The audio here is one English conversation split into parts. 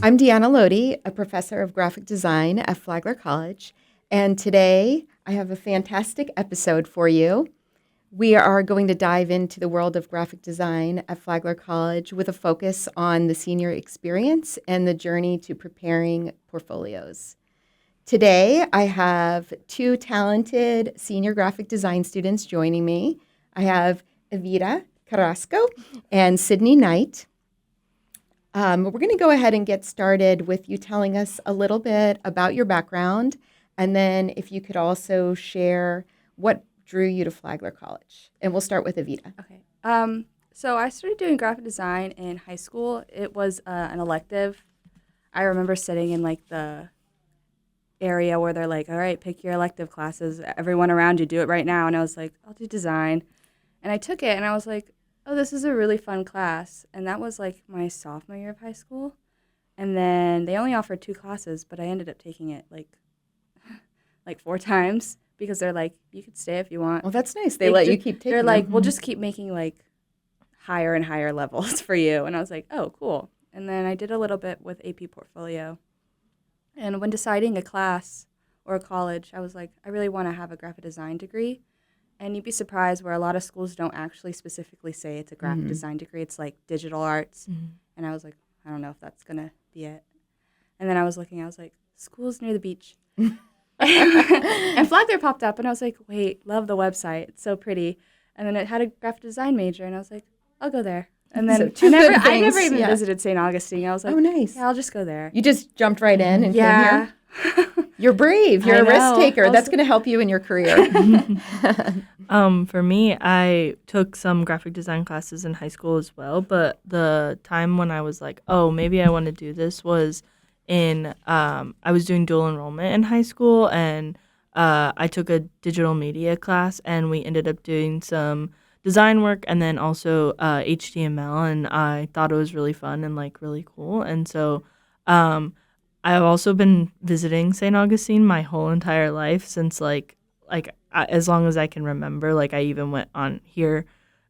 I'm Deanna Lodi, a professor of graphic design at Flagler College, and today I have a fantastic episode for you. We are going to dive into the world of graphic design at Flagler College with a focus on the senior experience and the journey to preparing portfolios. Today, I have two talented senior graphic design students joining me. I have Evita Carrasco and Sydney Knight. We're going to go ahead and get started with you telling us a little bit about your background, and then if you could also share what drew you to Flagler College. And we'll start with Evita. Okay. So I started doing graphic design in high school. It was an elective. I remember sitting in like the area where they're like, all right, pick your elective classes. Everyone around you, do it right now. And I was like, I'll do design. And I took it and I was like, oh, this is a really fun class. And that was like my sophomore year of high school. And then they only offered 2 classes, but I ended up taking it like 4 times because they're like, you could stay if you want. Well, that's nice. They let you keep taking They're like, them. we'll just keep making like higher and higher levels for you. And I was like, oh, cool. And then I did a little bit with AP Portfolio. And when deciding a class or a college, I was like, I really want to have a graphic design degree. And you'd be surprised where a lot of schools don't actually specifically say it's a graphic design degree. It's like digital arts. And I was like, I don't know if that's going to be it. And then I was looking, I was like, schools near the beach. And Flagler popped up, and I was like, wait, love the website. It's so pretty. And then it had a graphic design major, and I was like, I'll go there. And then So I never even visited St. Augustine. I was like, oh, nice. Yeah, I'll just go there. You just jumped right in and came Yeah. here? You're brave. You're a risk taker. That's going to help you in your career. For me, I took some graphic design classes in high school as well, but the time when I was like, oh, maybe I want to do this was I was doing dual enrollment in high school, and I took a digital media class, and we ended up doing some design work and then also HTML, and I thought it was really fun and like really cool. And so I've also been visiting St. Augustine my whole entire life since as long as I can remember. Like I even went on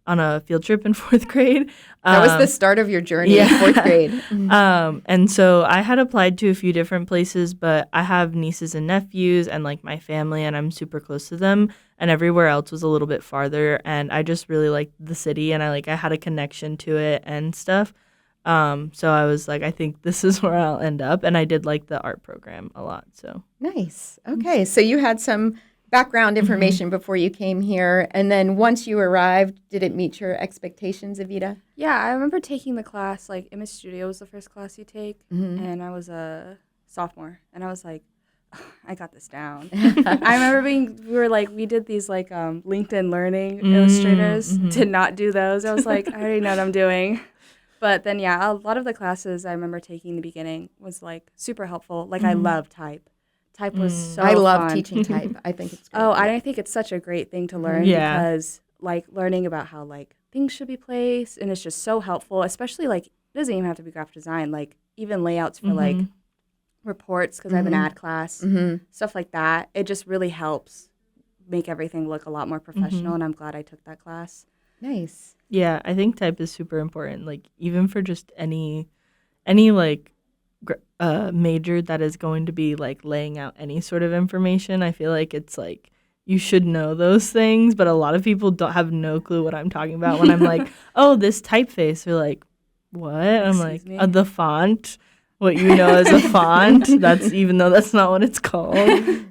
a field trip in 4th grade. That was the start of your journey in 4th grade. And so I had applied to a few different places, but I have nieces and nephews and like my family, and I'm super close to them, and everywhere else was a little bit farther, and I just really liked the city, and I had a connection to it and stuff. So I was like, I think this is where I'll end up, and I did like the art program a lot. So nice. Okay, so you had some background information before you came here, and then once you arrived, did it meet your expectations, Evita? Yeah, I remember taking the class, like Image Studio was the first class you take, and I was a sophomore, and I was like, I got this down. I remember we did these like LinkedIn Learning illustrators, did not do those. I was like, I already know what I'm doing. But then, yeah, a lot of the classes I remember taking in the beginning was like super helpful. Like I love type. Type was so fun. I love teaching type. I think it's great. Oh, I think it's such a great thing to learn because like learning about how like things should be placed, and it's just so helpful, especially like it doesn't even have to be graphic design, like even layouts for like reports because I have an ad class, stuff like that. It just really helps make everything look a lot more professional, and I'm glad I took that class. Nice. Yeah, I think type is super important. Like even for just any like major that is going to be like laying out any sort of information, I feel like it's like you should know those things, but a lot of people don't have no clue what I'm talking about when I'm like, oh, this typeface. They're like, what? I'm like, the font. What you know as a font. That's even though that's not what it's called.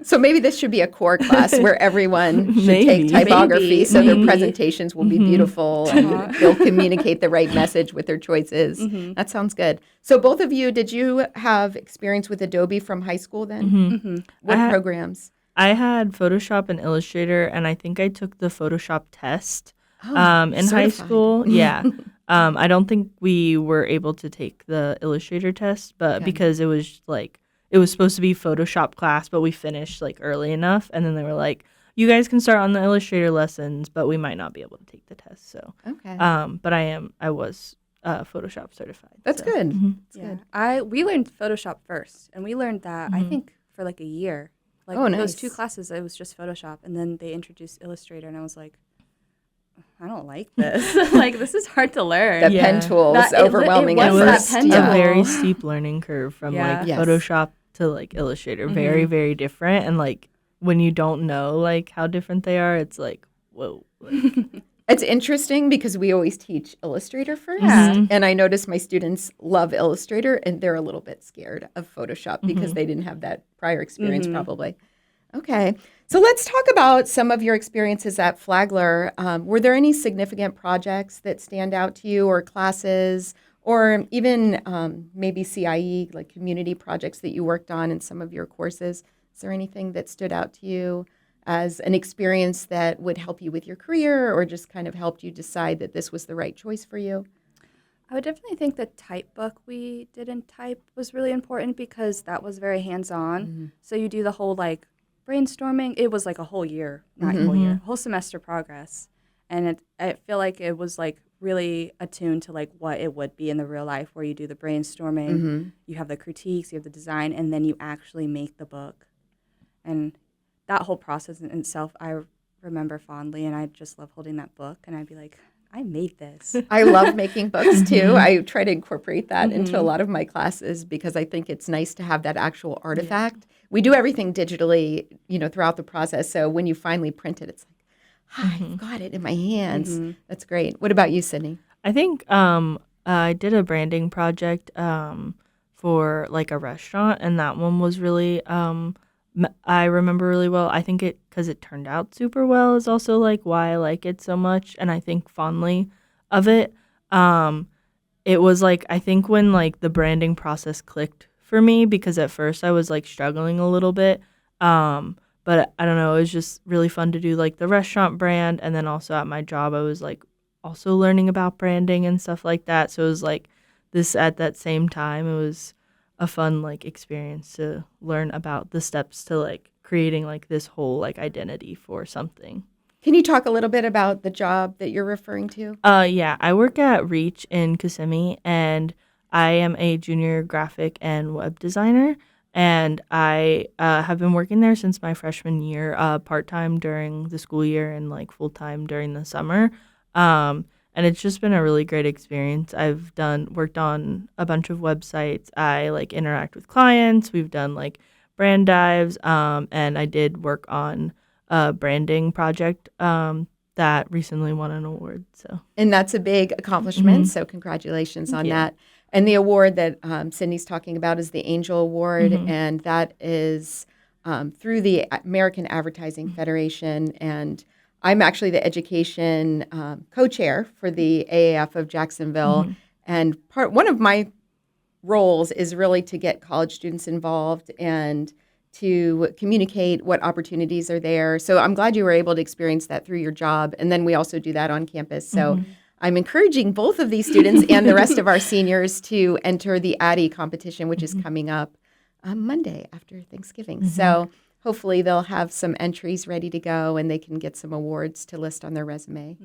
So maybe this should be a core class where everyone should take typography, so their presentations will be beautiful and they'll communicate the right message with their choices. That sounds good. So both of you, did you have experience with Adobe from high school then? What programs? I had Photoshop and Illustrator, and I think I took the Photoshop test in high school. Yeah. I don't think we were able to take the Illustrator test, but because it was supposed to be Photoshop class, but we finished like early enough, and then they were like, you guys can start on the Illustrator lessons, but we might not be able to take the test. So but I was Photoshop certified. That's good. That's good. We learned Photoshop first, and we learned that I think for like a year. Like those 2 classes, it was just Photoshop, and then they introduced Illustrator, and I was like, I don't like this. Like, this is hard to learn. The pen tool was That- it- it overwhelming was at It that first. was pen a tool. very steep learning curve from Yeah. like Yes. Photoshop to like Illustrator. Very, very different. And like when you don't know like how different they are, it's like, whoa. Like, It's interesting because we always teach Illustrator first. Yeah. And I notice my students love Illustrator and they're a little bit scared of Photoshop because they didn't have that prior experience probably. Okay. So let's talk about some of your experiences at Flagler. Were there any significant projects that stand out to you or classes or even maybe CIE, like community projects that you worked on in some of your courses? Is there anything that stood out to you as an experience that would help you with your career or just kind of helped you decide that this was the right choice for you? I would definitely think the type book we did in type was really important because that was very hands-on. So you do the whole like brainstorming. It was like a whole year, not a whole year, whole semester progress. And I feel like it was like really attuned to like what it would be in the real life where you do the brainstorming, you have the critiques, you have the design, and then you actually make the book. And that whole process in itself, I remember fondly, and I just love holding that book, and I'd be like, I made this. I love making books too. I try to incorporate that into a lot of my classes because I think it's nice to have that actual artifact. We do everything digitally, throughout the process. So when you finally print it, it's like, I've got it in my hands. That's great. What about you, Sydney? I think I did a branding project for like a restaurant, and that one was really I remember really well. I think because it turned out super well is also like why I like it so much, and I think fondly of it. It was like I think when like the branding process clicked for me because at first I was like struggling a little bit. But I don't know, it was just really fun to do like the restaurant brand, and then also at my job I was like also learning about branding and stuff like that. So it was like this at that same time. It was a fun like experience to learn about the steps to like creating like this whole like identity for something. Can you talk a little bit about the job that you're referring to? Yeah, I work at Reach in Kissimmee, and I am a junior graphic and web designer. And I have been working there since my freshman year, part-time during the school year and like full-time during the summer. And it's just been a really great experience. I've worked on a bunch of websites. I like interact with clients. We've done like brand dives, and I did work on a branding project that recently won an award. So, And that's a big accomplishment. So congratulations on that. And the award that Sydney's talking about is the Angel Award, and that is through the American Advertising Federation. And I'm actually the education co-chair for the AAF of Jacksonville. And one of my roles is really to get college students involved and to communicate what opportunities are there. So I'm glad you were able to experience that through your job. And then we also do that on campus. So I'm encouraging both of these students and the rest of our seniors to enter the Addy competition, which is coming up Monday after Thanksgiving. So hopefully they'll have some entries ready to go and they can get some awards to list on their resume.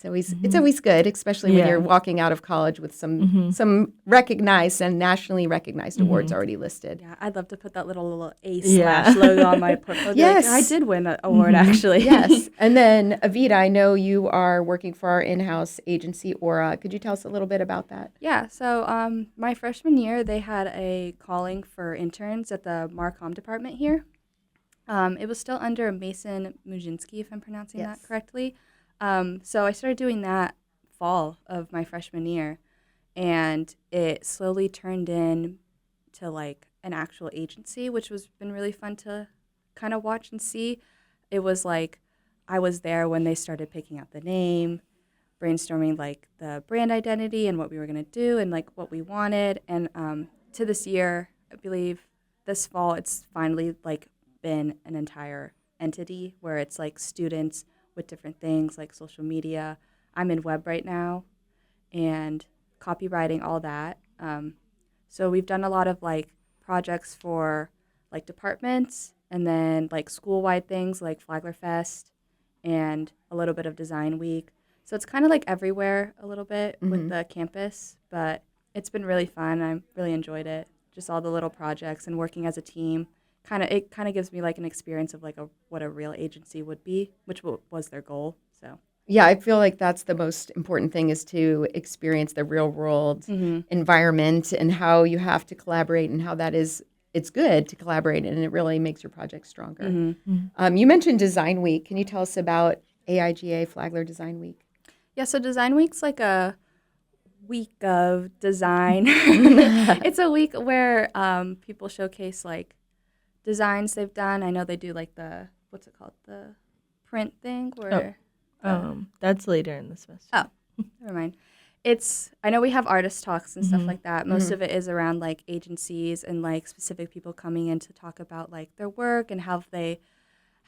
It's always good, especially when you're walking out of college with some recognized and nationally recognized awards already listed. Yeah, I'd love to put that little A/ logo on my portfolio. Yes. Like, I did win an award, actually. Yes. And then, Avita, I know you are working for our in-house agency, Aura. Could you tell us a little bit about that? Yeah, so my freshman year, they had a calling for interns at the Marcom department here. It was still under Mason Mujinski, if I'm pronouncing that correctly. So I started doing that fall of my freshman year, and it slowly turned in to like an actual agency, which has been really fun to kind of watch and see. It was like I was there when they started picking out the name, brainstorming like the brand identity and what we were going to do and like what we wanted. And to this year, I believe this fall, it's finally like been an entire entity where it's like students with different things like social media. I'm in web right now and copywriting, all that. So we've done a lot of like projects for like departments and then like school-wide things like Flagler Fest and a little bit of Design Week. So it's kind of like everywhere a little bit with the campus, but it's been really fun. I really enjoyed it. Just all the little projects and working as a team. It kind of gives me like an experience of like what a real agency would be, which was their goal. So Yeah, I feel like that's the most important thing is to experience the real world environment and how you have to collaborate and how that is, it's good to collaborate and it really makes your project stronger. You mentioned Design Week. Can you tell us about AIGA Flagler Design Week? Yeah, so Design Week's like a week of design. It's a week where people showcase like designs they've done. I know they do like the, what's it called? The print thing where That's later in the semester. Oh, never mind. I know we have artist talks and stuff like that. Most of it is around like agencies and like specific people coming in to talk about like their work and how they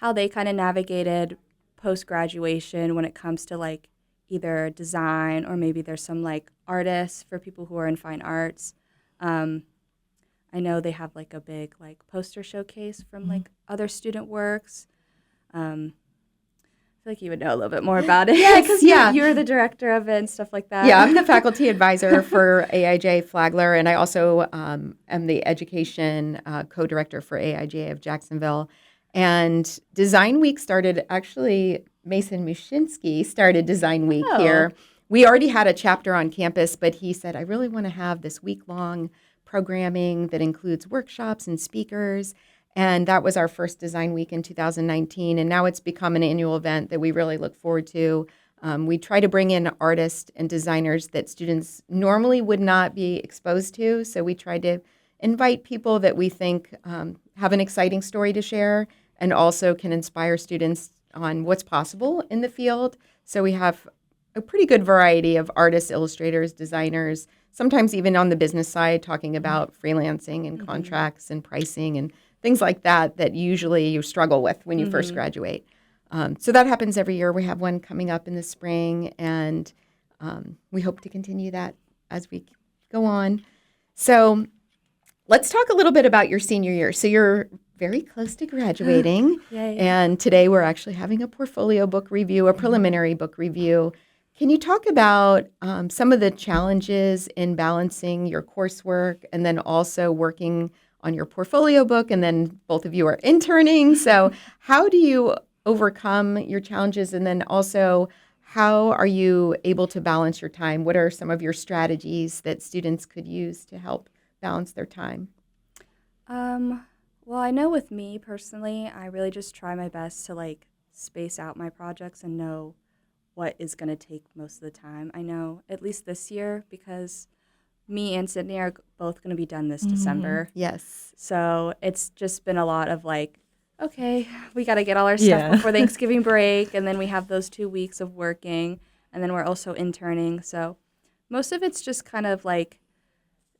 kind of navigated post graduation when it comes to like either design or maybe there's some like artists for people who are in fine arts. I know they have like a big like poster showcase from like other student works. I feel like you would know a little bit more about it. Yeah, because yeah. you're the director of it and stuff like that. Yeah, I'm the faculty advisor for AIJ Flagler, and I also am the education co-director for AIJ of Jacksonville. And Design Week started, actually, Mason Mushinsky started Design Week here. We already had a chapter on campus, but he said, I really want to have this week-long programming that includes workshops and speakers. And that was our first Design Week in 2019. And now it's become an annual event that we really look forward to. We try to bring in artists and designers that students normally would not be exposed to. So we try to invite people that we think have an exciting story to share and also can inspire students on what's possible in the field. So we have a pretty good variety of artists, illustrators, designers, sometimes even on the business side, talking about freelancing and contracts and pricing and things like that that usually you struggle with when you first graduate. So that happens every year. We have one coming up in the spring, and we hope to continue that as we go on. So let's talk a little bit about your senior year. So you're very close to graduating, Yay. and today we're actually having a portfolio book review, a preliminary book review. Can you talk about some of the challenges in balancing your coursework and then also working on your portfolio book, and then both of you are interning. So how do you overcome your challenges? And then also, how are you able to balance your time? What are some of your strategies that students could use to help balance their time? Well, I know with me personally, I really just try my best to like space out my projects and know what is going to take most of the time. I know at least this year, because me and Sydney are both going to be done this December. Yes. So it's just been a lot of like, okay, we got to get all our stuff before Thanksgiving break. And then we have those 2 weeks of working. And then we're also interning. So most of it's just kind of like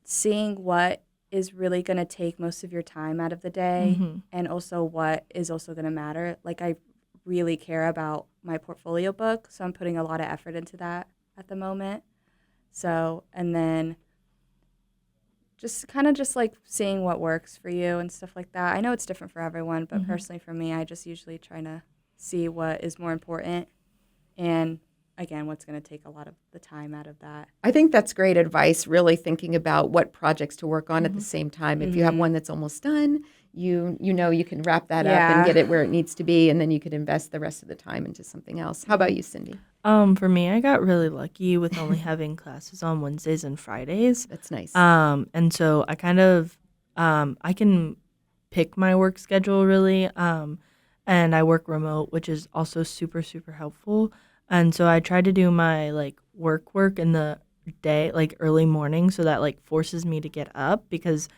seeing what is really going to take most of your time out of the day and also what is also going to matter. Like I really care about my portfolio book. So I'm putting a lot of effort into that at the moment. So, and then just kind of just like seeing what works for you and stuff like that. I know it's different for everyone, but personally for me, I just usually try to see what is more important and again, what's going to take a lot of the time out of that. I think that's great advice, really thinking about what projects to work on at the same time. If you have one that's almost done, you know you can wrap that up and get it where it needs to be, and then you could invest the rest of the time into something else. How about you, Cindy? For me, I got really lucky with only having classes on Wednesdays and Fridays. That's nice. And so I kind of, I can pick my work schedule really, and I work remote, which is also super, super helpful. And so I try to do my like work in the day, like early morning, so that like forces me to get up, because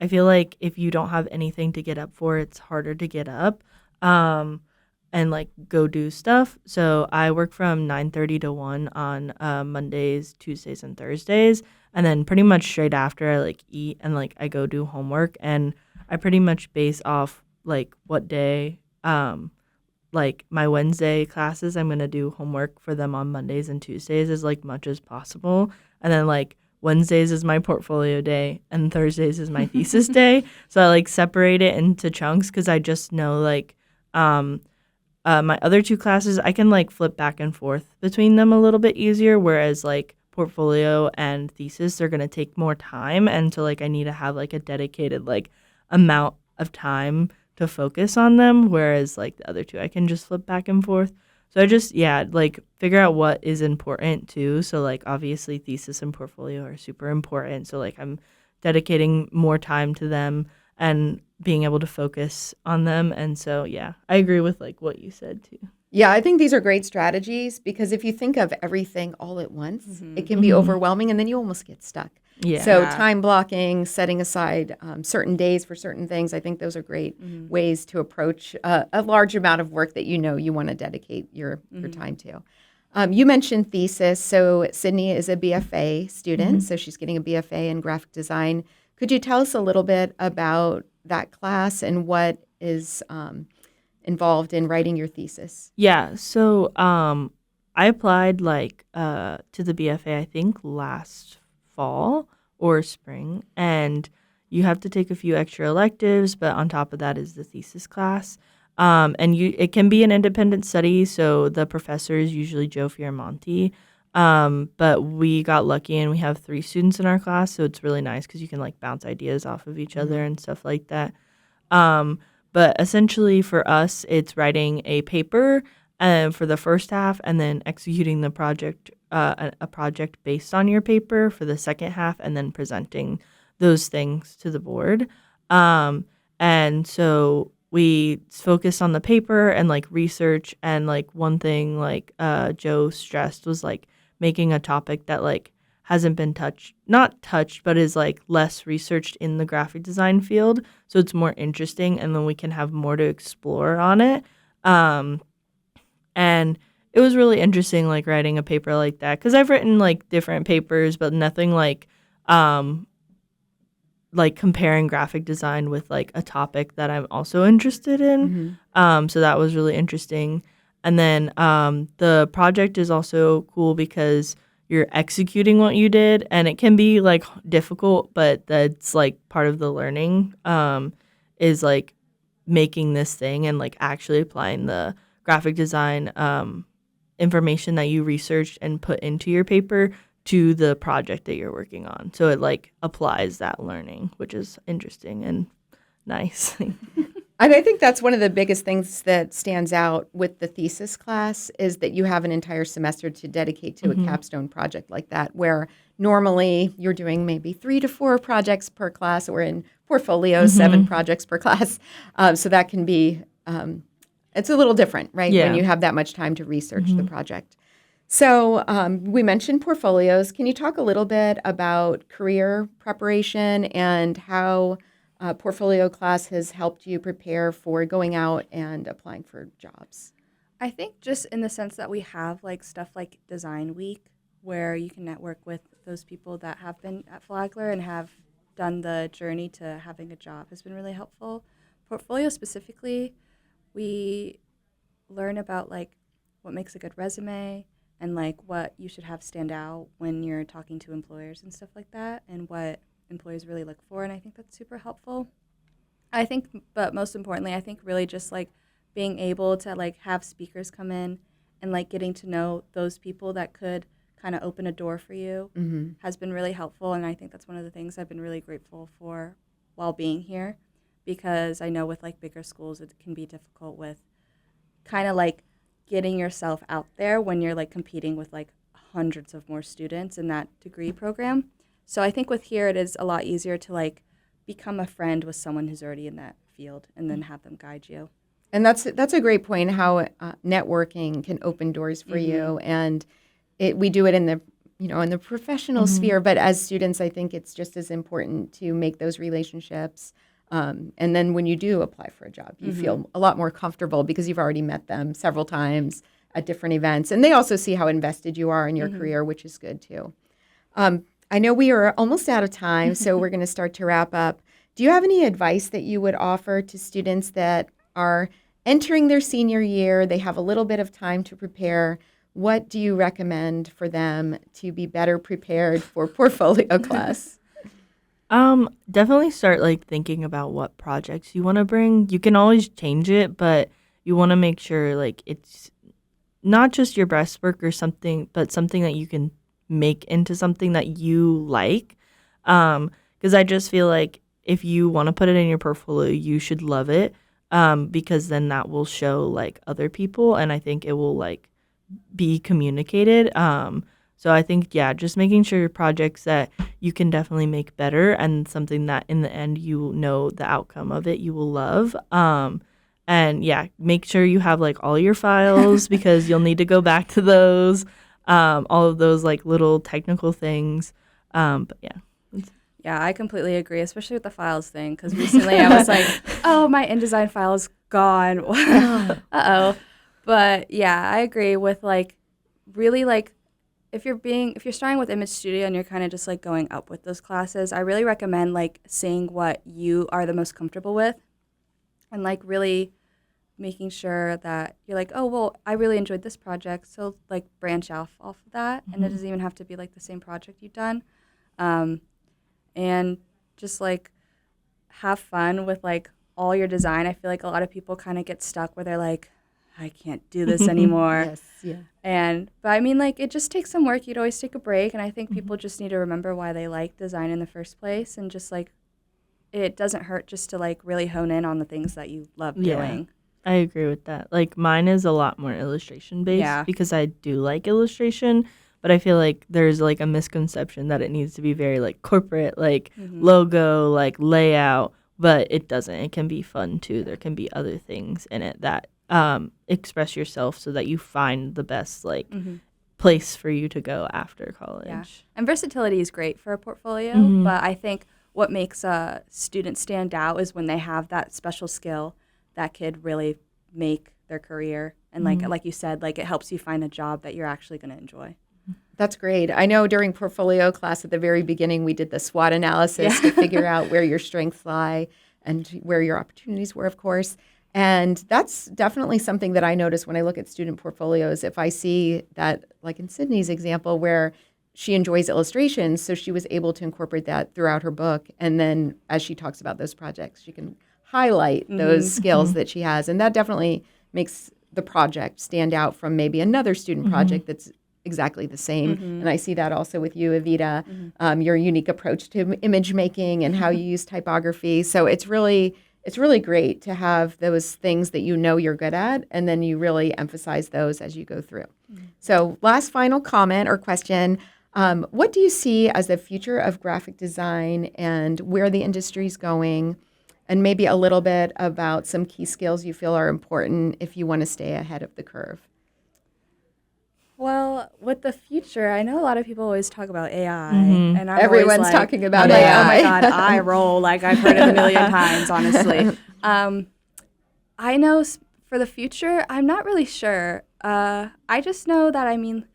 I feel like if you don't have anything to get up for, it's harder to get up and like go do stuff. So I work from 9:30 to 1 on Mondays, Tuesdays, and Thursdays. And then pretty much straight after I like eat and like I go do homework, and I pretty much base off like what day like my Wednesday classes, I'm going to do homework for them on Mondays and Tuesdays as like much as possible. And then like Wednesdays is my portfolio day and Thursdays is my thesis day. So I like separate it into chunks because I just know like my other two classes, I can like flip back and forth between them a little bit easier. Whereas like portfolio and thesis, they're going to take more time. And so like I need to have like a dedicated like amount of time to focus on them, whereas like the other two I can just flip back and forth. So I just, yeah, like figure out what is important too. So like obviously thesis and portfolio are super important. So like I'm dedicating more time to them and being able to focus on them. And so yeah, I agree with like what you said too. Yeah, I think these are great strategies because if you think of everything all at once, it can be Mhm. overwhelming and then you almost get stuck. Yeah. So, Yeah. time blocking, setting aside certain days for certain things, I think those are great ways to approach a large amount of work that you know you want to dedicate your time to. You mentioned thesis. So, Sydney is a BFA student, so she's getting a BFA in graphic design. Could you tell us a little bit about that class and what is involved in writing your thesis? Yeah, so I applied like to the BFA I think last fall or spring, and you have to take a few extra electives, but on top of that is the thesis class. And it can be an independent study, so the professor is usually Joe Fioramonti. But we got lucky and we have 3 students in our class, so it's really nice because you can like bounce ideas off of each other and stuff like that. Um, but essentially, for us, it's writing a paper for the first half, and then executing the project, a project based on your paper for the second half, and then presenting those things to the board. And so we focused on the paper and like research, and like one thing like Joe stressed was like making a topic that like hasn't been not touched, but is like less researched in the graphic design field. So it's more interesting, and then we can have more to explore on it. And it was really interesting, like writing a paper like that, because I've written like different papers, but nothing like comparing graphic design with like a topic that I'm also interested in. So that was really interesting. And then the project is also cool because you're executing what you did, and it can be like difficult, but that's like part of the learning, is like making this thing and like actually applying the graphic design information that you researched and put into your paper to the project that you're working on. So it like applies that learning, which is interesting and nice. And I think that's one of the biggest things that stands out with the thesis class is that you have an entire semester to dedicate to a capstone project like that, where normally you're doing maybe 3 to 4 projects per class, or in portfolios, 7 projects per class. So that can be, it's a little different, right? Yeah. When you have that much time to research the project. So we mentioned portfolios. Can you talk a little bit about career preparation and how portfolio class has helped you prepare for going out and applying for jobs? I think just in the sense that we have like stuff like Design Week, where you can network with those people that have been at Flagler and have done the journey to having a job, has been really helpful. Portfolio specifically, we learn about like what makes a good resume and like what you should have stand out when you're talking to employers and stuff like that, and what employers really look for, and I think that's super helpful. I think, but most importantly, I think really just like being able to like have speakers come in and like getting to know those people that could kind of open a door for you has been really helpful, and I think that's one of the things I've been really grateful for while being here, because I know with like bigger schools it can be difficult with kind of like getting yourself out there when you're like competing with like hundreds of more students in that degree program. So I think with here it is a lot easier to like become a friend with someone who's already in that field and then have them guide you. And that's a great point, how networking can open doors for you. And we do it in the in the professional sphere, but as students, I think it's just as important to make those relationships. And then when you do apply for a job, you feel a lot more comfortable because you've already met them several times at different events. And they also see how invested you are in your career, which is good too. I know we are almost out of time, so we're going to start to wrap up. Do you have any advice that you would offer to students that are entering their senior year? They have a little bit of time to prepare. What do you recommend for them to be better prepared for portfolio class? Definitely start like thinking about what projects you want to bring. You can always change it, but you want to make sure like it's not just your best work or something, but something that you can make into something that you like. Because I just feel like if you want to put it in your portfolio, you should love it. because then that will show like other people, and I think it will like be communicated. So I think, yeah, just making sure your projects that you can definitely make better and something that in the end you know the outcome of it you will love. And yeah, make sure you have like all your files because you'll need to go back to those, all of those like little technical things. But yeah. Yeah, I completely agree, especially with the files thing, because recently I was like, oh, my InDesign file is gone. Uh-oh. But yeah, I agree with like really like if you're starting with Image Studio and you're kind of just like going up with those classes, I really recommend like seeing what you are the most comfortable with and like really making sure that you're like, oh, well, I really enjoyed this project, so like branch off of that. And it doesn't even have to be like the same project you've done. And just like have fun with like all your design. I feel like a lot of people kind of get stuck where they're like, I can't do this anymore. Yes, yeah. But I mean, like, it just takes some work. You'd always take a break. And I think people just need to remember why they like design in the first place. And just like, it doesn't hurt just to like really hone in on the things that you love doing. I agree with that. Like mine is a lot more illustration based because I do like illustration, but I feel like there's like a misconception that it needs to be very like corporate, like logo, like layout, but it doesn't. It can be fun too. There can be other things in it that express yourself so that you find the best like place for you to go after college. Yeah. And versatility is great for a portfolio, but I think what makes a student stand out is when they have that special skill that could really make their career. And like you said, like it helps you find a job that you're actually going to enjoy. That's great. I know during portfolio class at the very beginning, we did the SWOT analysis to figure out where your strengths lie and where your opportunities were, of course. And that's definitely something that I notice when I look at student portfolios. If I see that, like in Sydney's example, where she enjoys illustrations, so she was able to incorporate that throughout her book. And then as she talks about those projects, she can highlight those skills that she has. And that definitely makes the project stand out from maybe another student project that's exactly the same. And I see that also with you, Evita, your unique approach to image making and how you use typography. So it's really great to have those things that you know you're good at, and then you really emphasize those as you go through. So last final comment or question, what do you see as the future of graphic design and where the industry is going? And maybe a little bit about some key skills you feel are important if you want to stay ahead of the curve. Well, with the future, I know a lot of people always talk about AI, and Everyone's talking about I'm AI. Like, oh my God, I roll like I've heard it a million times, honestly. I know for the future, I'm not really sure. I just know that, I mean,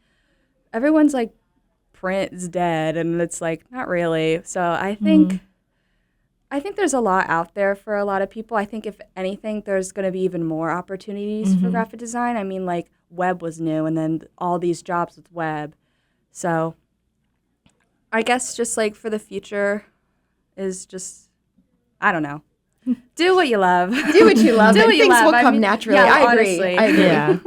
everyone's like, print is dead, and it's like, not really. So I think there's a lot out there for a lot of people. I think if anything, there's going to be even more opportunities for graphic design. I mean, like, web was new, and then all these jobs with web. So I guess just like for the future is just, I don't know. Do what you love. Do what you love. Do what you things love. will I come mean, naturally. yeah, I agree. honestly. I agree. Yeah,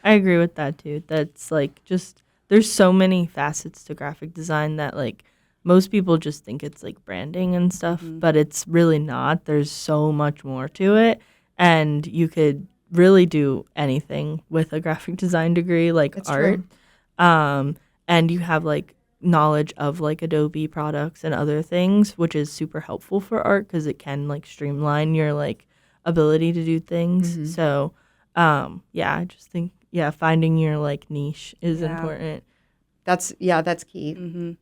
I agree with that too. That's like just, there's so many facets to graphic design that like most people just think it's like branding and stuff, but it's really not. There's so much more to it, and you could really do anything with a graphic design degree, like That's art. true. And you have like knowledge of like Adobe products and other things, which is super helpful for art because it can like streamline your like ability to do things. So yeah, I just think finding your like niche is important. That's key.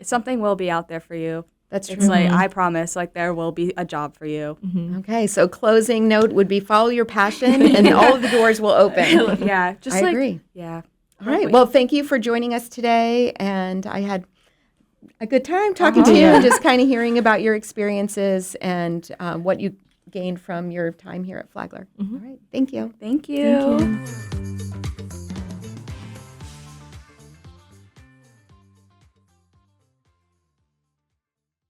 Something will be out there for you. That's true. It's like, I promise, like there will be a job for you. Okay, so closing note would be follow your passion and all of the doors will open. Yeah, just I like, agree. yeah. All right, well, thank you for joining us today, and I had a good time talking to you and just kind of hearing about your experiences and what you gained from your time here at Flagler. All right, thank you. Thank you.